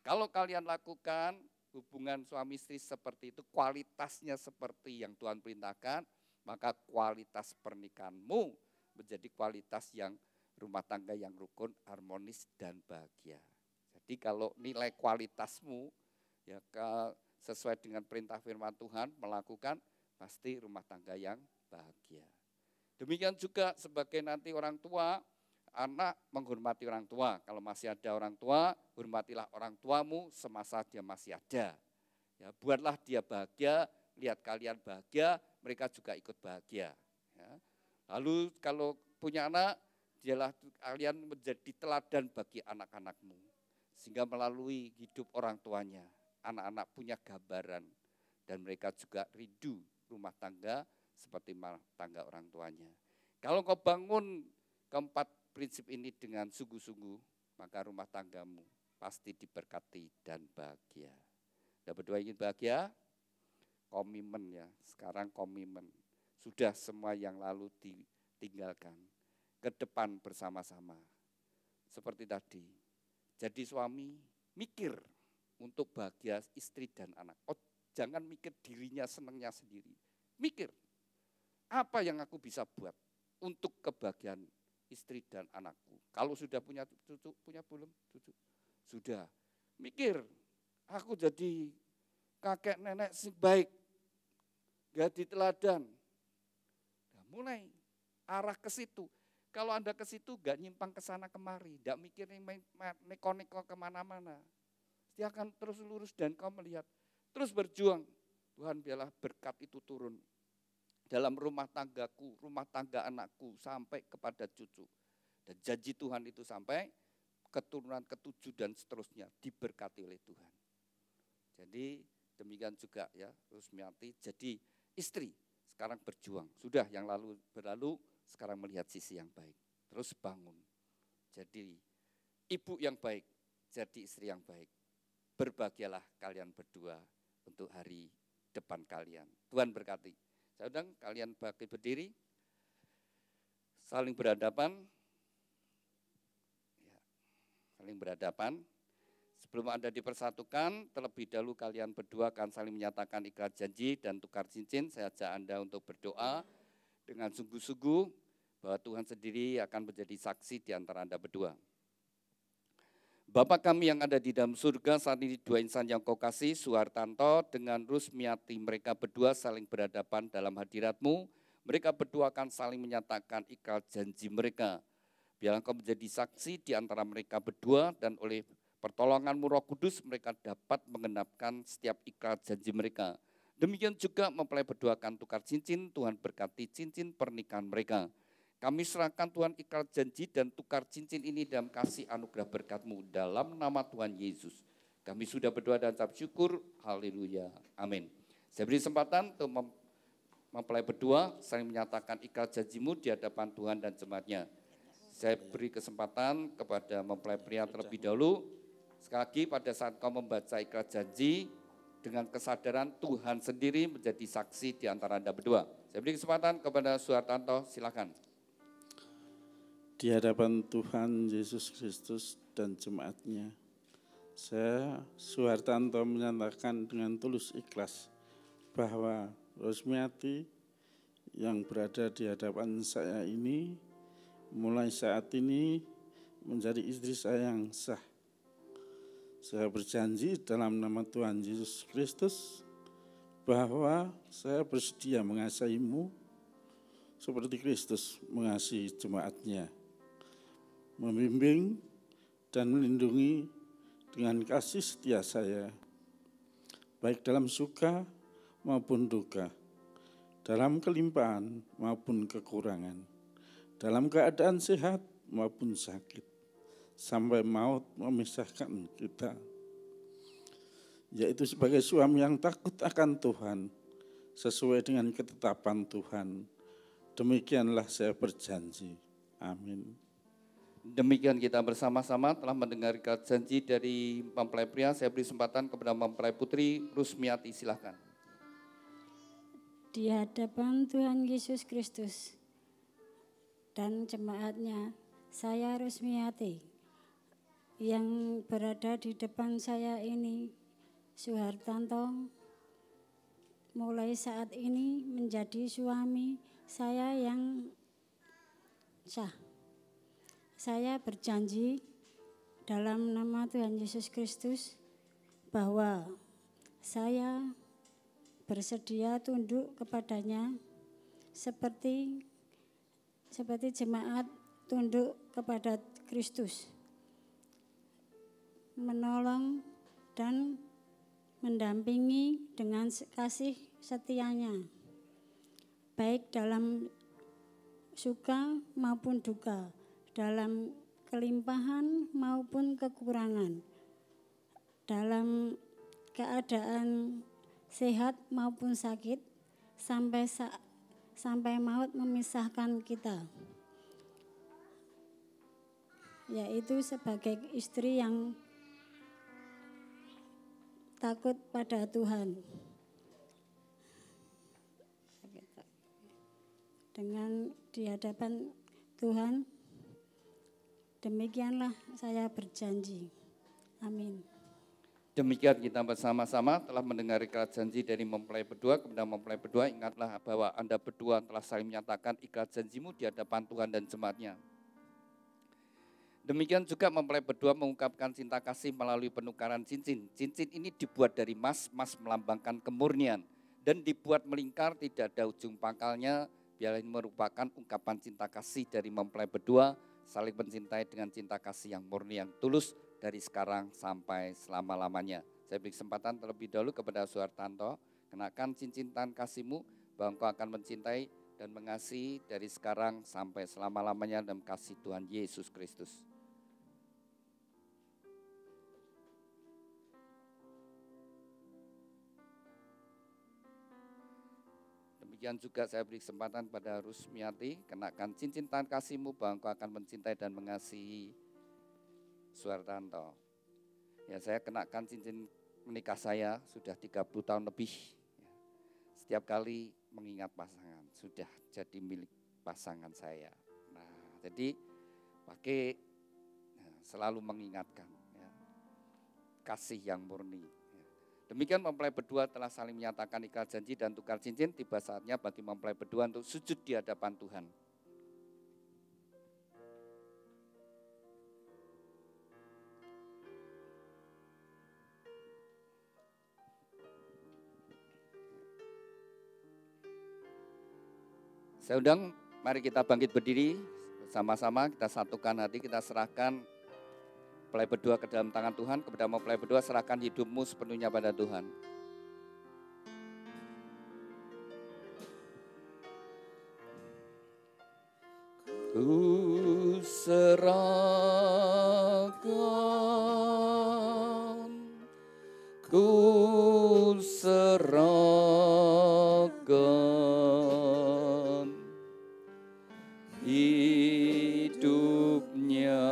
Kalau kalian lakukan hubungan suami istri seperti itu, kualitasnya seperti yang Tuhan perintahkan, maka kualitas pernikahanmu menjadi kualitas yang rumah tangga yang rukun, harmonis, dan bahagia. Jadi kalau nilai kualitasmu ya sesuai dengan perintah firman Tuhan melakukan, pasti rumah tangga yang bahagia. Demikian juga sebagai nanti orang tua, anak menghormati orang tua. Kalau masih ada orang tua, hormatilah orang tuamu semasa dia masih ada. Ya, buatlah dia bahagia, lihat kalian bahagia, mereka juga ikut bahagia. Ya. Lalu kalau punya anak, dialah kalian menjadi teladan bagi anak-anakmu. Sehingga melalui hidup orang tuanya, anak-anak punya gambaran. Dan mereka juga rindu rumah tangga seperti rumah tangga orang tuanya. Kalau kau bangun keempat prinsip ini dengan sungguh-sungguh, maka rumah tanggamu pasti diberkati dan bahagia. Anda berdua ingin bahagia? Komitmen ya, sekarang komitmen. Sudah semua yang lalu ditinggalkan. Ke depan bersama-sama. Seperti tadi, jadi suami mikir untuk bahagia istri dan anak. Oh, jangan mikir dirinya senangnya sendiri. Mikir, apa yang aku bisa buat untuk kebahagiaan istri dan anakku. Kalau sudah punya cucu, punya belum cucu? Sudah. Mikir, aku jadi kakek nenek sing baik, jadi teladan. Nah, mulai arah ke situ. Kalau Anda ke situ gak nyimpang ke sana kemari, gak mikir neko-neko kemana-mana. Dia akan terus lurus dan kau melihat, terus berjuang. Tuhan biarlah berkat itu turun dalam rumah tanggaku, rumah tangga anakku, sampai kepada cucu. Dan janji Tuhan itu sampai keturunan ke-7 dan seterusnya diberkati oleh Tuhan. Jadi demikian juga ya, Rusmiati jadi istri, sekarang berjuang. Sudah yang lalu berlalu, sekarang melihat sisi yang baik. Terus bangun, jadi ibu yang baik, jadi istri yang baik. Berbahagialah kalian berdua untuk hari depan kalian. Tuhan berkati. Saya undang kalian berdiri, saling berhadapan. Ya, saling berhadapan. Sebelum Anda dipersatukan, terlebih dahulu kalian berdua akan saling menyatakan ikrar janji dan tukar cincin. Saya ajak Anda untuk berdoa dengan sungguh-sungguh bahwa Tuhan sendiri akan menjadi saksi di antara Anda berdua. Bapa kami yang ada di dalam surga, saat ini dua insan yang kau kasih, Suhartanto dengan Rusmiati, mereka berdua saling berhadapan dalam hadirat-Mu. Mereka berdua akan saling menyatakan ikrar janji mereka. Biarlah Engkau menjadi saksi di antara mereka berdua dan oleh pertolongan-Mu Roh Kudus mereka dapat mengenapkan setiap ikrar janji mereka. Demikian juga mempelai berdua akan tukar cincin, Tuhan berkati cincin pernikahan mereka. Kami serahkan Tuhan ikrar janji dan tukar cincin ini dalam kasih anugerah berkat-Mu dalam nama Tuhan Yesus. Kami sudah berdoa dan ucap syukur, haleluya, amin. Saya beri kesempatan untuk mempelai berdua saling menyatakan ikrar janji-Mu di hadapan Tuhan dan jemaat-Nya. Saya beri kesempatan kepada mempelai pria terlebih dahulu. Sekali lagi pada saat kau membaca ikrar janji, dengan kesadaran Tuhan sendiri menjadi saksi di antara Anda berdua. Saya beri kesempatan kepada Suhartanto, silakan. Di hadapan Tuhan Yesus Kristus dan jemaat-Nya, saya Suhartanto menyatakan dengan tulus ikhlas bahwa Rusmiati yang berada di hadapan saya ini mulai saat ini menjadi istri saya yang sah. Saya berjanji dalam nama Tuhan Yesus Kristus bahwa saya bersedia mengasihi-Mu seperti Kristus mengasihi jemaat-Nya, membimbing dan melindungi dengan kasih setia saya, baik dalam suka maupun duka, dalam kelimpahan maupun kekurangan, dalam keadaan sehat maupun sakit, sampai maut memisahkan kita. Yaitu sebagai suami yang takut akan Tuhan, sesuai dengan ketetapan Tuhan. Demikianlah saya berjanji. Amin. Demikian kita bersama-sama telah mendengar janji dari mempelai pria. Saya beri kesempatan kepada mempelai putri Rusmiati, silakan. Di hadapan Tuhan Yesus Kristus dan jemaat-Nya, saya Rusmiati yang berada di depan saya ini, Suhartanto, mulai saat ini menjadi suami saya yang sah. Saya berjanji dalam nama Tuhan Yesus Kristus bahwa saya bersedia tunduk kepadanya seperti jemaat tunduk kepada Kristus, menolong dan mendampingi dengan kasih setianya, baik dalam suka maupun duka, dalam kelimpahan maupun kekurangan, dalam keadaan sehat maupun sakit, sampai maut memisahkan kita. yaitu sebagai istri yang takut pada Tuhan. Dengan di hadapan Tuhan, demikianlah saya berjanji. Amin. Demikian kita bersama-sama telah mendengar ikhlas janji dari mempelai berdua. Kepada mempelai berdua, ingatlah bahwa Anda berdua telah saling menyatakan ikhlas janjimu di hadapan Tuhan dan jemaatnya. Demikian juga mempelai berdua mengungkapkan cinta kasih melalui penukaran cincin. Cincin ini dibuat dari emas melambangkan kemurnian. Dan dibuat melingkar, tidak ada ujung pangkalnya. Biarlah ini merupakan ungkapan cinta kasih dari mempelai berdua, saling mencintai dengan cinta kasih yang murni, yang tulus dari sekarang sampai selama-lamanya. Saya beri kesempatan terlebih dahulu kepada Suhartanto, kenakan cincin tangan kasihmu, bahwa engkau akan mencintai dan mengasihi dari sekarang sampai selama-lamanya dalam kasih Tuhan Yesus Kristus. Demikian juga saya beri kesempatan pada Rusmiati, kenakan cincin tangan kasihmu bahwa engkau akan mencintai dan mengasihi Suhartanto. Ya, saya kenakan cincin menikah saya sudah 30 tahun lebih. Setiap kali mengingat pasangan, sudah jadi milik pasangan saya. Nah, jadi pakai selalu mengingatkan ya, kasih yang murni. Demikian mempelai berdua telah saling menyatakan ikhlas janji dan tukar cincin. Tiba saatnya bagi mempelai berdua untuk sujud di hadapan Tuhan. Saya undang, mari kita bangkit berdiri bersama-sama, kita satukan hati, kita serahkan mempelai berdua ke dalam tangan Tuhan. Kepada mempelai berdua, serahkan hidupmu sepenuhnya pada Tuhan. Ku serahkan, ku serahkan hidupnya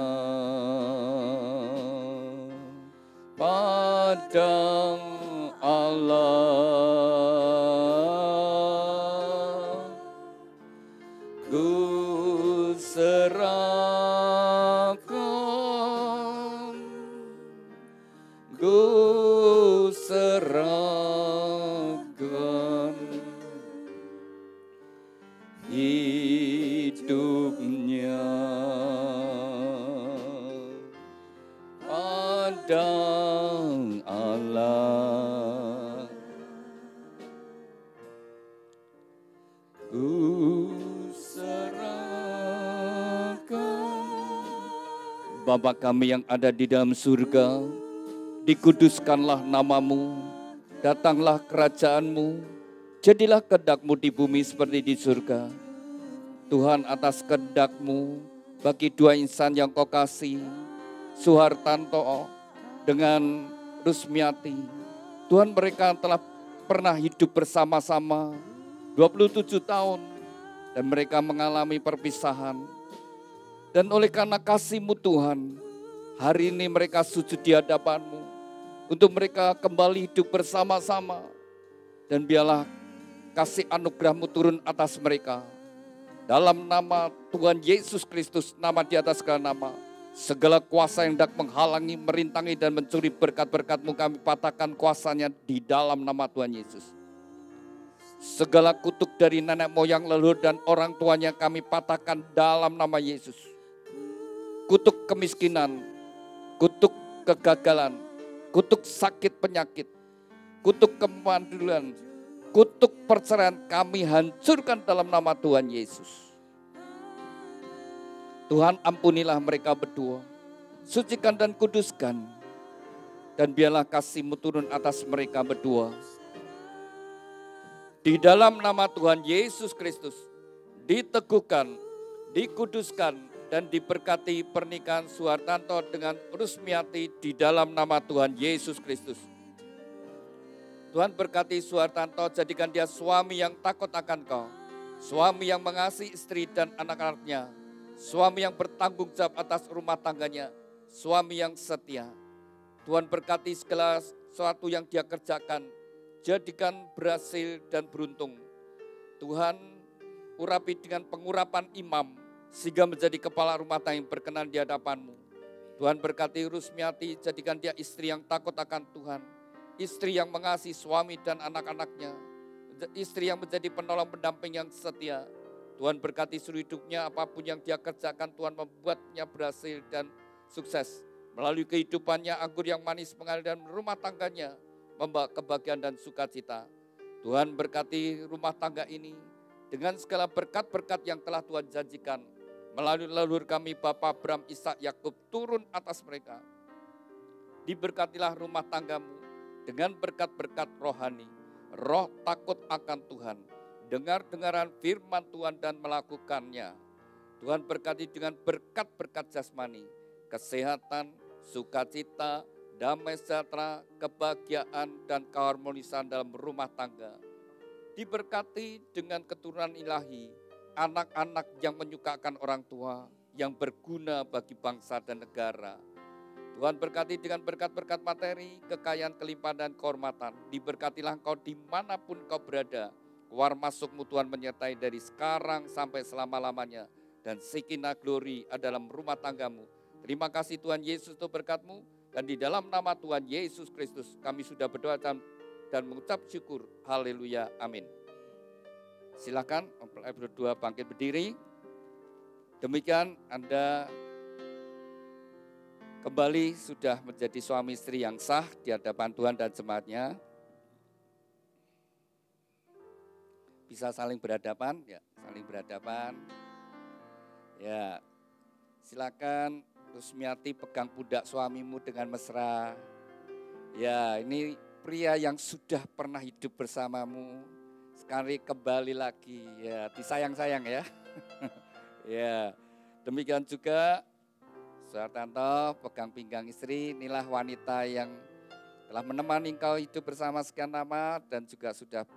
pada Allah. Ku serahkan, ku serahkan hidupnya pada Allah. Ku serahkan. Bapa kami yang ada di dalam surga, dikuduskanlah namamu, datanglah kerajaanmu, jadilah kehendak-Mu di bumi seperti di surga. Tuhan, atas kehendak-Mu bagi dua insan yang Kau kasih, Suhartanto dengan Rusmiati, Tuhan, mereka telah pernah hidup bersama-sama 27 tahun dan mereka mengalami perpisahan. Dan oleh karena kasih-Mu Tuhan, hari ini mereka sujud di hadapan-Mu untuk mereka kembali hidup bersama-sama. Dan biarlah kasih anugerah-Mu turun atas mereka. Dalam nama Tuhan Yesus Kristus, nama di atas segala nama, segala kuasa yang hendak menghalangi, merintangi dan mencuri berkat-berkat-Mu, kami patahkan kuasanya di dalam nama Tuhan Yesus. Segala kutuk dari nenek moyang, leluhur dan orang tuanya kami patahkan dalam nama Yesus. Kutuk kemiskinan, kutuk kegagalan, kutuk sakit penyakit, kutuk kemandulan, kutuk perceraian kami hancurkan dalam nama Tuhan Yesus. Tuhan, ampunilah mereka berdua, sucikan dan kuduskan, dan biarlah kasih-Mu turun atas mereka berdua. Di dalam nama Tuhan Yesus Kristus, diteguhkan, dikuduskan, dan diberkati pernikahan Suhartanto dengan Rusmiati di dalam nama Tuhan Yesus Kristus. Tuhan, berkati Suhartanto, jadikan dia suami yang takut akan Kau, suami yang mengasihi istri dan anak-anaknya, suami yang bertanggung jawab atas rumah tangganya, suami yang setia. Tuhan berkati segala sesuatu yang dia kerjakan, jadikan berhasil dan beruntung. Tuhan urapi dengan pengurapan imam, sehingga menjadi kepala rumah tangga yang berkenan di hadapan-Mu. Tuhan berkati Rusmiati, jadikan dia istri yang takut akan Tuhan, istri yang mengasihi suami dan anak-anaknya, istri yang menjadi penolong pendamping yang setia. Tuhan berkati seluruh hidupnya, apapun yang dia kerjakan, Tuhan membuatnya berhasil dan sukses. Melalui kehidupannya, anggur yang manis mengalir dan rumah tangganya membawa kebahagiaan dan sukacita. Tuhan berkati rumah tangga ini dengan segala berkat-berkat yang telah Tuhan janjikan. Melalui leluhur kami, Bapak Abraham, Ishak, Yakub, turun atas mereka. Diberkatilah rumah tanggamu dengan berkat-berkat rohani, roh takut akan Tuhan, dengar-dengaran firman Tuhan dan melakukannya. Tuhan berkati dengan berkat-berkat jasmani, kesehatan, sukacita, damai sejahtera, kebahagiaan dan keharmonisan dalam rumah tangga. Diberkati dengan keturunan ilahi, anak-anak yang menyukakan orang tua, yang berguna bagi bangsa dan negara. Tuhan berkati dengan berkat-berkat materi, kekayaan, kelimpahan dan kehormatan. Diberkatilah engkau dimanapun kau berada. Keluar masukmu Tuhan menyertai dari sekarang sampai selama-lamanya. Dan Shekinah glory adalah rumah tanggamu. Terima kasih Tuhan Yesus untuk berkat-Mu. Dan di dalam nama Tuhan Yesus Kristus kami sudah berdoa dan mengucap syukur. Haleluya, amin. Silakan mempelai berdua bangkit berdiri. Demikian Anda kembali sudah menjadi suami istri yang sah di hadapan Tuhan dan jemaatnya. Bisa saling berhadapan, ya, saling berhadapan. Ya, silakan Rusmiati pegang pundak suamimu dengan mesra. Ya, ini pria yang sudah pernah hidup bersamamu, sekali kembali lagi, ya, disayang-sayang ya. Ya, demikian juga Suhartanto pegang pinggang istri, inilah wanita yang telah menemani engkau hidup bersama sekian lama dan juga sudah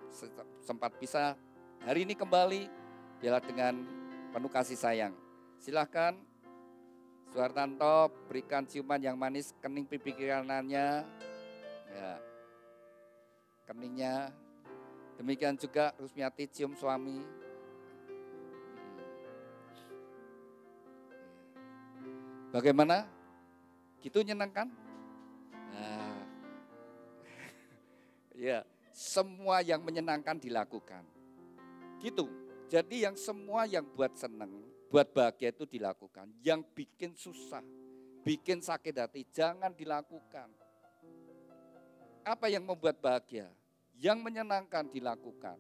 sempat pisah. Hari ini kembali, biarlah dengan penuh kasih sayang. Silakan Suhartanto berikan ciuman yang manis kening pipi kanannya, ya, keningnya. Demikian juga Rusmiati cium suami. Bagaimana? Gitu nyenangkan? Nah, ya, semua yang menyenangkan dilakukan. Gitu. Jadi yang semua yang buat senang, buat bahagia itu dilakukan. Yang bikin susah, bikin sakit hati, jangan dilakukan. Apa yang membuat bahagia? Yang menyenangkan dilakukan.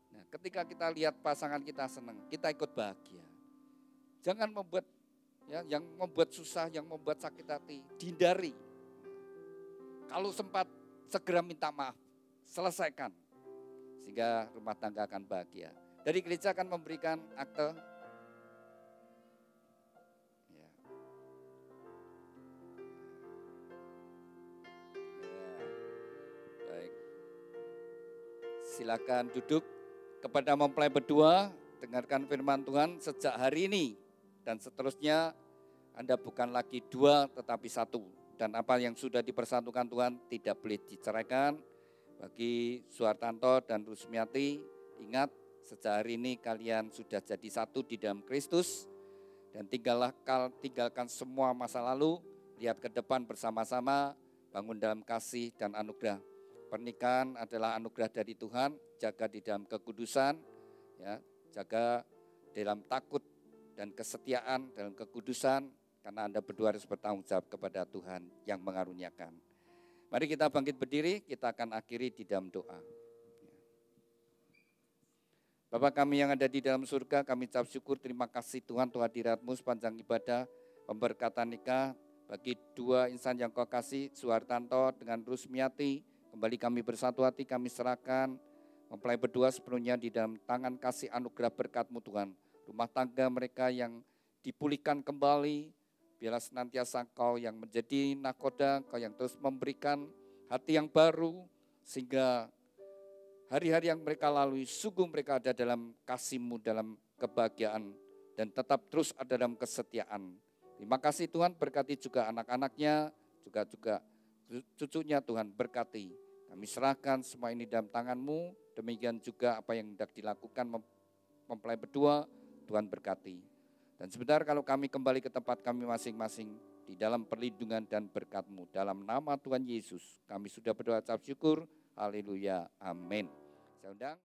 Nah, ketika kita lihat pasangan kita senang, kita ikut bahagia. Jangan membuat yang membuat susah, yang membuat sakit hati, dihindari. Kalau sempat segera minta maaf, selesaikan. Sehingga rumah tangga akan bahagia. Dari gereja akan memberikan akte. Ya. Baik. Silakan duduk. Kepada mempelai berdua, dengarkan firman Tuhan sejak hari ini. Dan seterusnya Anda bukan lagi dua tetapi satu. Dan apa yang sudah dipersatukan Tuhan tidak boleh diceraikan. Bagi Suhartanto dan Rusmiati, ingat sejak hari ini kalian sudah jadi satu di dalam Kristus. Dan tinggalkan semua masa lalu, lihat ke depan bersama-sama, bangun dalam kasih dan anugerah. Pernikahan adalah anugerah dari Tuhan, jaga di dalam kekudusan, ya, jaga dalam takut dan kesetiaan dalam kekudusan, karena Anda berdua harus bertanggung jawab kepada Tuhan yang mengaruniakan. Mari kita bangkit berdiri, kita akan akhiri di dalam doa. Bapa kami yang ada di dalam surga, kami ucap syukur, terima kasih Tuhan, Tuhan hadirat-Mu sepanjang ibadah, pemberkatan nikah bagi dua insan yang Kau kasih, Suhartanto dengan Rusmiati. Kembali kami bersatu hati, kami serahkan mempelai berdua sepenuhnya di dalam tangan kasih anugerah berkat-Mu Tuhan. Rumah tangga mereka yang dipulihkan kembali, biarlah senantiasa Kau yang menjadi nakoda, Kau yang terus memberikan hati yang baru, sehingga hari-hari yang mereka lalui, sungguh mereka ada dalam kasih-Mu, dalam kebahagiaan dan tetap terus ada dalam kesetiaan. Terima kasih Tuhan, berkati juga anak-anaknya, juga cucunya Tuhan berkati. Kami serahkan semua ini dalam tangan-Mu, demikian juga apa yang hendak dilakukan mempelai berdua, Tuhan berkati. Dan sebentar kalau kami kembali ke tempat kami masing-masing, di dalam perlindungan dan berkat-Mu. Dalam nama Tuhan Yesus, kami sudah berdoa ucap syukur. Haleluya. Amin. Saya undang.